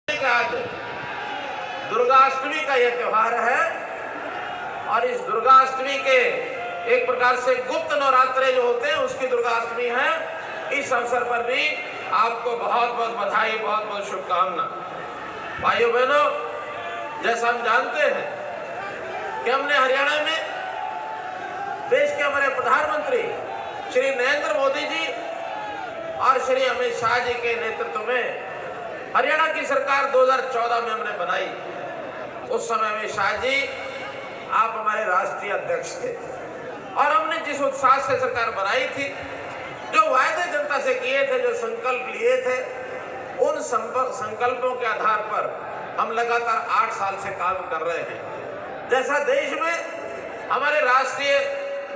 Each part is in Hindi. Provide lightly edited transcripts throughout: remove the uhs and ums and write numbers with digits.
आज दुर्गाष्टमी का यह त्योहार है और इस दुर्गाष्टमी के एक प्रकार से गुप्त नवरात्रे जो होते हैं उसकी दुर्गाष्टमी है। इस अवसर पर भी आपको बहुत बहुत बधाई, बहुत बहुत शुभकामना। भाइयों बहनों, जैसा हम जानते हैं कि हमने हरियाणा में देश के हमारे प्रधानमंत्री श्री नरेंद्र मोदी जी और श्री अमित शाह जी के नेतृत्व में हरियाणा की सरकार 2014 में हमने बनाई। उस समय अमित शाह जी आप हमारे राष्ट्रीय अध्यक्ष थे और हमने जिस उत्साह से सरकार बनाई थी, जो वायदे जनता से किए थे, जो संकल्प लिए थे, उन संकल्पों के आधार पर हम लगातार 8 साल से काम कर रहे हैं। जैसा देश में हमारे राष्ट्रीय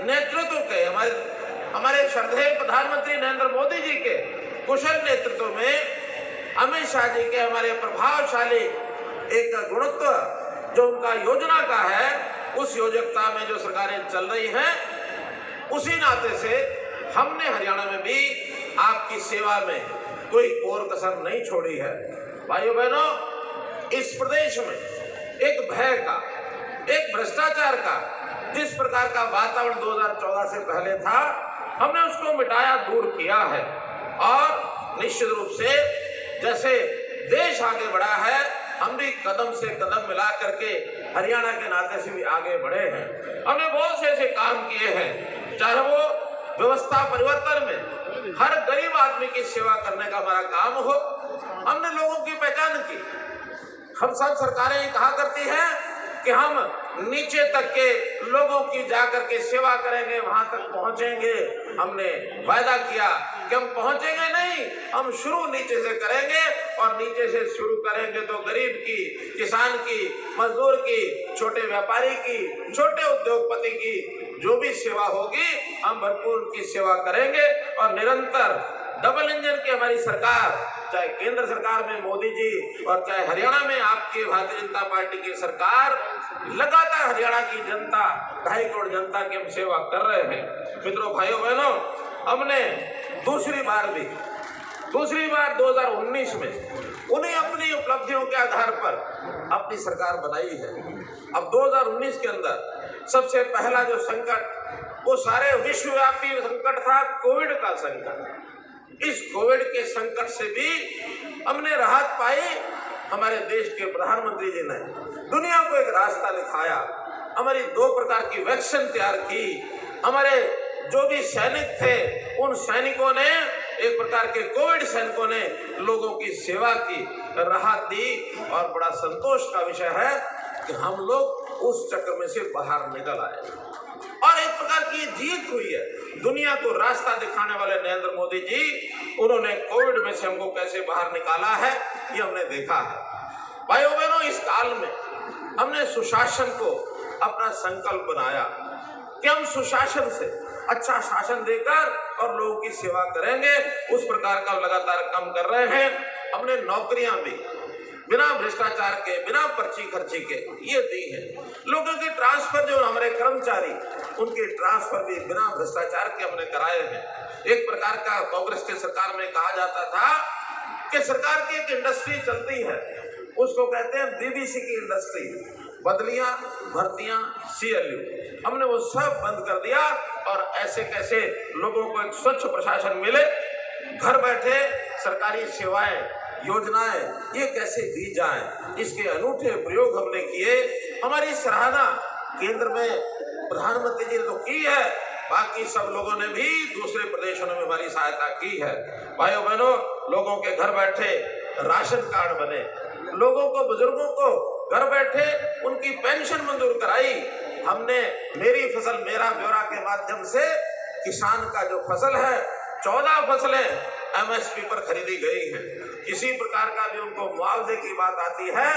नेतृत्व के हमारे श्रद्धेय प्रधानमंत्री नरेंद्र मोदी जी के कुशल नेतृत्व में अमित शाह जी के हमारे प्रभावशाली एक गुणत्व जो उनका योजना का है, उस योजकता में जो सरकारें चल रही हैं, उसी नाते से हमने हरियाणा में भी आपकी सेवा में कोई कोर कसर नहीं छोड़ी है। भाइयों बहनों, इस प्रदेश में एक भय का, एक भ्रष्टाचार का जिस प्रकार का वातावरण 2014 से पहले था, हमने उसको मिटाया, दूर किया है। और निश्चित रूप से जैसे देश आगे बढ़ा है, हम भी कदम से कदम मिला करके हरियाणा के नाते से भी आगे बढ़े हैं। हमने बहुत से ऐसे काम किए हैं, चाहे वो व्यवस्था परिवर्तन में हर गरीब आदमी की सेवा करने का हमारा काम हो। हमने लोगों की पहचान की। हम सब सरकारें कहा करती हैं कि हम नीचे तक के लोगों की जाकर के सेवा करेंगे, वहां तक पहुंचेंगे। हमने वायदा किया कि हम पहुंचेंगे नहीं, हम शुरू नीचे से करेंगे और नीचे से शुरू करेंगे तो गरीब की, किसान की, मजदूर की, छोटे व्यापारी की, छोटे उद्योगपति की जो भी सेवा होगी, हम भरपूर उनकी सेवा करेंगे। और निरंतर डबल इंजन की हमारी सरकार, चाहे केंद्र सरकार में मोदी जी और चाहे हरियाणा में आपकी भारतीय जनता पार्टी की सरकार, लगातार हरियाणा की जनता, 2.5 करोड़ जनता की हम सेवा कर रहे हैं। मित्रों, भाइयों बहनों, हमने दूसरी बार 2019 में उन्हीं अपनी उपलब्धियों के आधार पर अपनी सरकार बनाई है। अब 2019 के अंदर सबसे पहला जो संकट, वो सारे विश्वव्यापी संकट था, कोविड का संकट। इस कोविड के संकट से भी हमने राहत पाई। हमारे देश के प्रधानमंत्री जी ने दुनिया को एक रास्ता दिखाया। हमारी 2 प्रकार की वैक्सीन तैयार की। हमारे जो भी सैनिक थे, उन सैनिकों ने, एक प्रकार के कोविड सैनिकों ने लोगों की सेवा की, राहत दी। और बड़ा संतोष का विषय है कि हम लोग उस चक्र में से बाहर निकल आए और एक प्रकार की जीत हुई है। दुनिया को रास्ता दिखाने वाले नरेंद्र मोदी जी, उन्होंने कोविड में से हमको कैसे बाहर निकाला है, ये हमने देखा है। भाइयों बहनों, इस काल में हमने सुशासन को अपना संकल्प बनाया कि हम सुशासन से अच्छा शासन देकर और लोगों की सेवा करेंगे। उस प्रकार का लगातार काम कर रहे हैं। हमने नौकरियां भी बिना भ्रष्टाचार के, बिना पर्ची खर्ची के ये दी है। लोगों के ट्रांसफर, जो हमारे कर्मचारी, उनके ट्रांसफर भी बिना भ्रष्टाचार के हमने कराए हैं। एक प्रकार का कांग्रेस के सरकार में कहा जाता था कि सरकार की एक इंडस्ट्री चलती है, उसको कहते हैं बीबीसी की इंडस्ट्री, बदलियां, भर्तियां, CLU। हमने वो सब बंद कर दिया और ऐसे कैसे लोगों को एक स्वच्छ प्रशासन मिले, घर बैठे सरकारी सेवाएं, योजनाएं ये कैसे दी जाएं, इसके अनूठे प्रयोग हमने किए। हमारी सराहना केंद्र में प्रधानमंत्री जी ने तो की है, बाकी सब लोगों ने भी दूसरे प्रदेशों में हमारी सहायता की है। भाइयों बहनों, लोगों के घर बैठे राशन कार्ड बने, लोगों को, बुजुर्गों को घर बैठे उनकी पेंशन मंजूर कराई। हमने मेरी फसल मेरा ब्यौरा के माध्यम से किसान का जो फसल है, 14 फसलें MSP पर खरीदी गई है। किसी प्रकार का भी उनको मुआवजे की बात आती है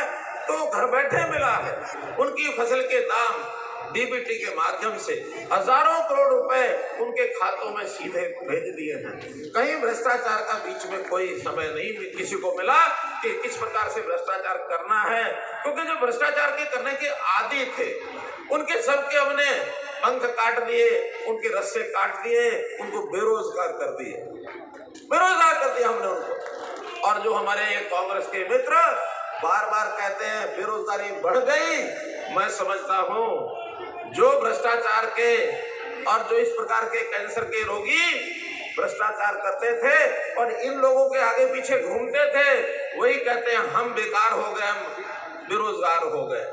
तो घर बैठे मिला है। उनकी फसल के दाम DBT के माध्यम से हजारों करोड़ रुपए उनके खातों में सीधे भेज दिए हैं। कहीं भ्रष्टाचार का बीच में कोई समय नहीं किसी को मिला कि किस प्रकार से भ्रष्टाचार करना है, क्योंकि जो भ्रष्टाचार के करने के आदी थे, उनके सबके हमने पंख काट दिए, उनके रस्से काट दिए, उनको बेरोजगार कर दिया हमने उनको। और जो हमारे कांग्रेस के मित्र बार बार कहते हैं बेरोजगारी बढ़ गई। मैं समझता हूं जो भ्रष्टाचार के और जो इस प्रकार के कैंसर के रोगी भ्रष्टाचार करते थे और इन लोगों के आगे पीछे घूमते थे, वही कहते हैं हम बेकार हो गए, हम बेरोजगार हो गए।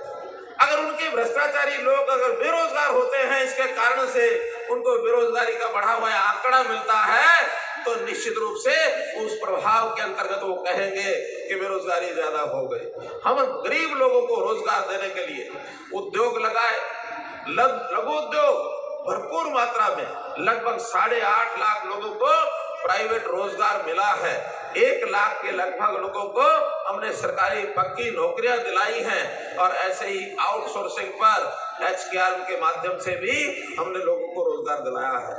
अगर उनके भ्रष्टाचारी लोग अगर बेरोजगार होते हैं, इसके कारण से उनको बेरोजगारी का बढ़ा हुआ आंकड़ा मिलता है, तो निश्चित रूप से उस प्रभाव के अंतर्गत वो कहेंगे कि बेरोजगारी ज्यादा हो गई। हम गरीब लोगों को रोजगार देने के लिए उद्योग लगाए, लघु उद्योग भरपूर मात्रा में, लगभग 8.5 लाख लोगों को प्राइवेट रोजगार मिला है। 1 लाख के लगभग लोगों को हमने सरकारी पक्की नौकरियां दिलाई हैं और ऐसे ही आउटसोर्सिंग पर HKR के माध्यम से भी हमने लोगों को रोजगार दिलाया है।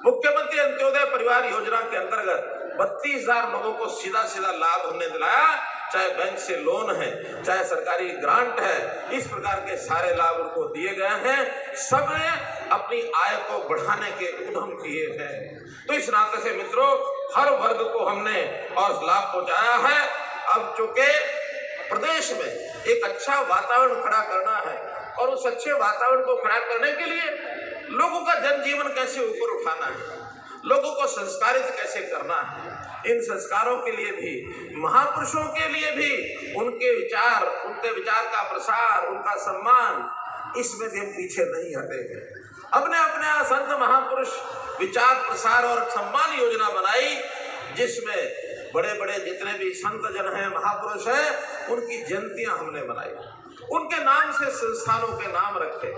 मुख्यमंत्री अंत्योदय परिवार योजना के अंतर्गत 32,000 लोगों को सीधा सीधा लाभ हमने दिलाया, चाहे बैंक से लोन है, चाहे सरकारी ग्रांट है, इस प्रकार के सारे लाभ उनको दिए गए हैं। सब ने अपनी आय को बढ़ाने के उद्यम किए हैं। तो इस नाते से मित्रों, हर वर्ग को हमने और लाभ पहुंचाया है। अब चूंकि प्रदेश में एक अच्छा वातावरण खड़ा करना है और उस अच्छे वातावरण को खड़ा करने के लिए लोगों का जनजीवन कैसे ऊपर उठाना है, लोगों को संस्कारित कैसे करना है, इन संस्कारों के लिए भी, महापुरुषों के लिए भी उनके विचार का प्रसार, उनका सम्मान, इसमें भी हम पीछे नहीं हटेंगे। अपने अपने संत महापुरुष विचार प्रसार और सम्मान योजना बनाई, जिसमें बड़े बड़े जितने भी संत जन हैं, महापुरुष हैं, उनकी जयंतियां हमने बनाई, उनके नाम से संस्थानों के नाम रखे।